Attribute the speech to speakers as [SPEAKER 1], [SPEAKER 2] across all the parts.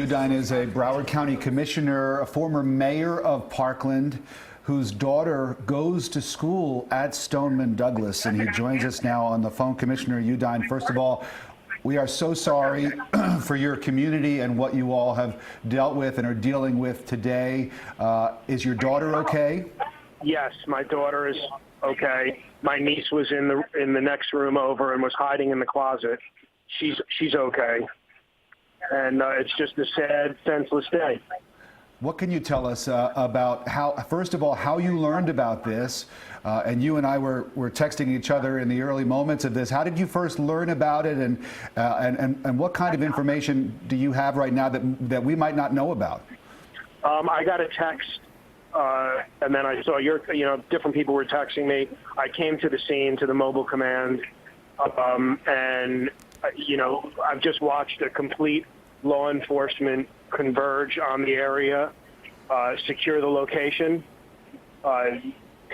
[SPEAKER 1] Udine is a Broward County commissioner, a former mayor of Parkland, whose daughter goes to school at Stoneman Douglas, and he joins us now on the phone. Commissioner Udine, first of all, we are so sorry for your community and what you all have dealt with and are dealing with today. Is your daughter okay?
[SPEAKER 2] Yes, my daughter is okay. My niece was in the next room over and was hiding in the closet. She's okay, and it's just a sad, senseless day.
[SPEAKER 1] What can you tell us about how, first of all, how you learned about this? And you and I were texting each other in the early moments of this. How did you first learn about it, and what kind of information do you have right now that we might not know about?
[SPEAKER 2] I got a text, and then I saw different people were texting me. I came to the scene, to the mobile command, and I've just watched a complete law enforcement converge on the area, secure the location,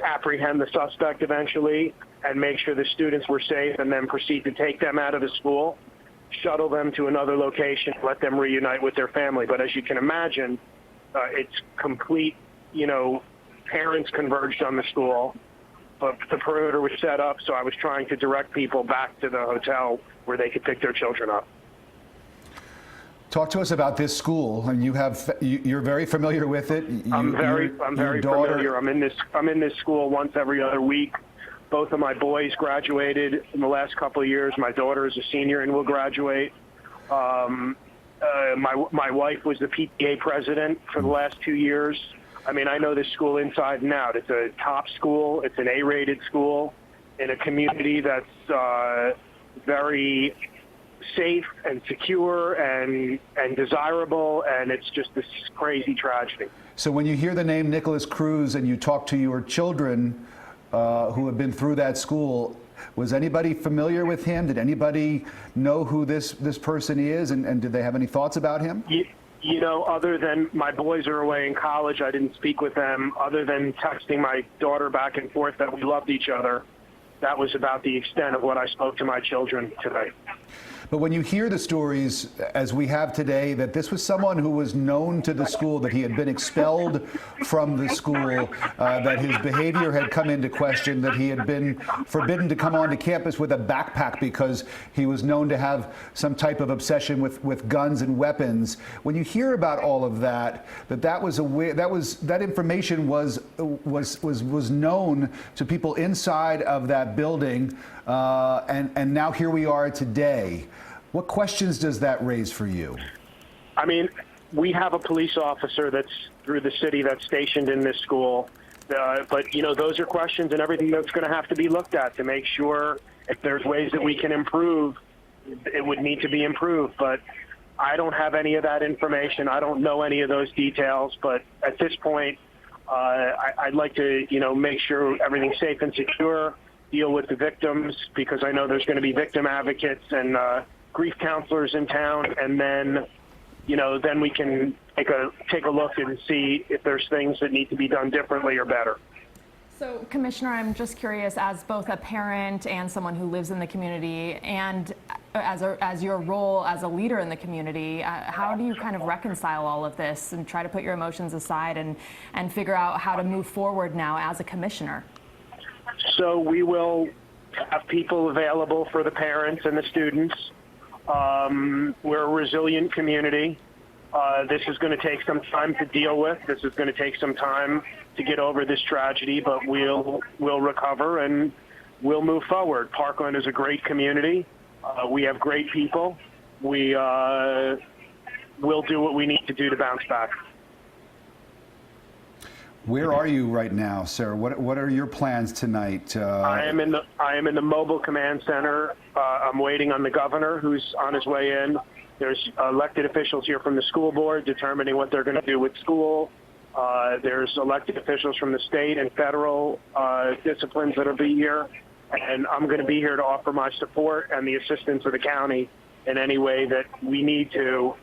[SPEAKER 2] apprehend the suspect eventually, and make sure the students were safe, and then proceed to take them out of the school, shuttle them to another location, let them reunite with their family. But as you can imagine, it's complete, parents converged on the school, but the perimeter was set up, so I was trying to direct people back to the hotel where they could pick their children up.
[SPEAKER 1] Talk to us about this school, and you're very familiar with it.
[SPEAKER 2] I'm very familiar. I'm in this school once every other week. Both of my boys graduated in the last couple of years. My daughter is a senior and will graduate. My wife was the PTA president for the last 2 years. I mean, I know this school inside and out. It's a top school. It's an A-rated school in a community that's very safe and secure and desirable, and it's just this crazy tragedy.
[SPEAKER 1] So when you hear the name Nicholas Cruz and you talk to your children who have been through that school, was anybody familiar with him? Did anybody know who this person is, and did they have any thoughts about him?
[SPEAKER 2] Other than my boys are away in college, I didn't speak with them. Other than texting my daughter back and forth that we loved each other, that was about the extent of what I spoke to my children today.
[SPEAKER 1] But when you hear the stories, as we have today, that this was someone who was known to the school, that he had been expelled from the school, that his behavior had come into question, that he had been forbidden to come onto campus with a backpack because he was known to have some type of obsession with guns and weapons. When you hear about all of that, that information was known to people inside of that building, and now here we are today. What questions does that raise for you?
[SPEAKER 2] I mean, we have a police officer that's through the city that's stationed in this school. But, those are questions and everything that's going to have to be looked at to make sure if there's ways that we can improve, it would need to be improved. But I don't have any of that information. I don't know any of those details. But at this point, I'd like to, make sure everything's safe and secure, deal with the victims, because I know there's going to be victim advocates and grief counselors in town, and then, then we can take a look and see if there's things that need to be done differently or better.
[SPEAKER 3] So, Commissioner, I'm just curious, as both a parent and someone who lives in the community, and as your role as a leader in the community, how do you kind of reconcile all of this and try to put your emotions aside and figure out how to move forward now as a commissioner?
[SPEAKER 2] So we will have people available for the parents and the students. We're a resilient community. This is going to take some time to deal with. This is going to take some time to get over this tragedy, but we'll recover and we'll move forward. Parkland is a great community. We have great people. We will do what we need to do to bounce back.
[SPEAKER 1] Where are you right now, sir? What are your plans tonight?
[SPEAKER 2] I am in the mobile command center. I'm waiting on the governor, who's on his way in. There's elected officials here from the school board determining what they're going to do with school. There's elected officials from the state and federal disciplines that'll be here, and I'm going to be here to offer my support and the assistance of the county in any way that we need to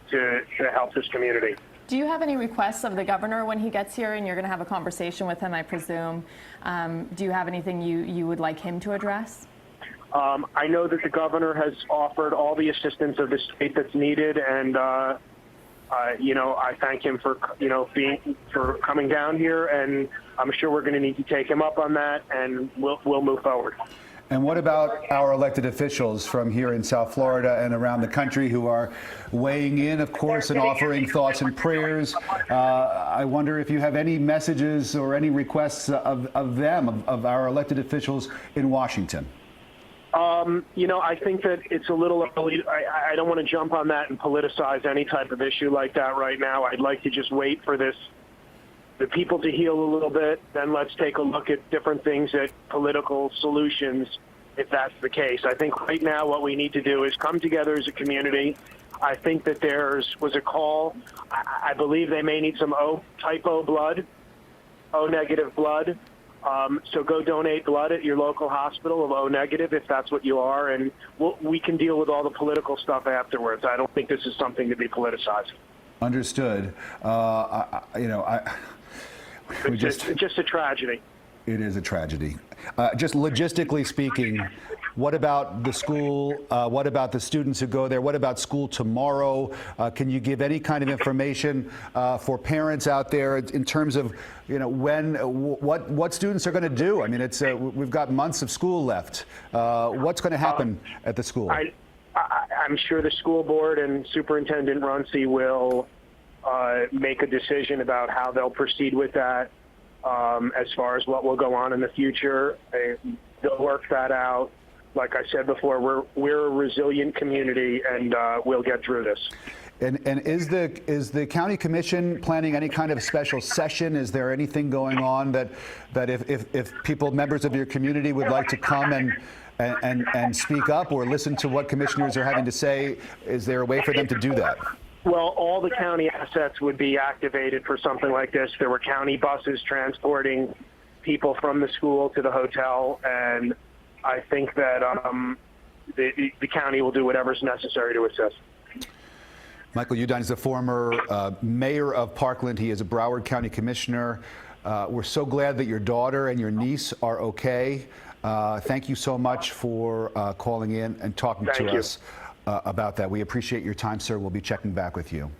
[SPEAKER 2] help this community.
[SPEAKER 3] Do you have any requests of the governor when he gets here, and you're going to have a conversation with him, I presume? Do you have anything you would like him to address?
[SPEAKER 2] I know that the governor has offered all the assistance of the state that's needed, and I thank him for, for coming down here, and I'm sure we're going to need to take him up on that, and we'll move forward.
[SPEAKER 1] And what about our elected officials from here in South Florida and around the country who are weighing in, of course, and offering thoughts and prayers? I wonder if you have any messages or any requests of them, of our elected officials in Washington.
[SPEAKER 2] I think that it's a little early. I don't want to jump on that and politicize any type of issue like that right now. I'd like to just wait for the people to heal a little bit. Then let's take a look at different things, at political solutions, if that's the case. I think right now what we need to do is come together as a community. I think that was a call. I believe they may need some O-type O blood, O-negative blood. So go donate blood at your local hospital of O-negative if that's what you are, and we can deal with all the political stuff afterwards. I don't think this is something to be politicized.
[SPEAKER 1] Understood.
[SPEAKER 2] It's just a tragedy.
[SPEAKER 1] It is a tragedy. Just logistically speaking, what about the school? What about the students who go there? What about school tomorrow? Can you give any kind of information for parents out there in terms of, what students are going to do? I mean, we've got months of school left. What's going to happen at the school?
[SPEAKER 2] I'm sure the school board and Superintendent Runcie will make a decision about how they'll proceed with that. As far as what will go on in the future, they'll work that out. Like I said before, we're a resilient community, and we'll get through this.
[SPEAKER 1] And is the county commission planning any kind of special session? Is there anything going on that if members of your community would like to come and speak up or listen to what commissioners are having to say, is there a way for them to do that?
[SPEAKER 2] Well, all the county assets would be activated for something like this. There were county buses transporting people from the school to the hotel, and I think that the county will do whatever's necessary to assist.
[SPEAKER 1] Michael Udine is a former mayor of Parkland. He is a Broward County commissioner. We're so glad that your daughter and your niece are okay. Thank you so much for calling in and talking to us about that. We appreciate your time, sir. We'll be checking back with you.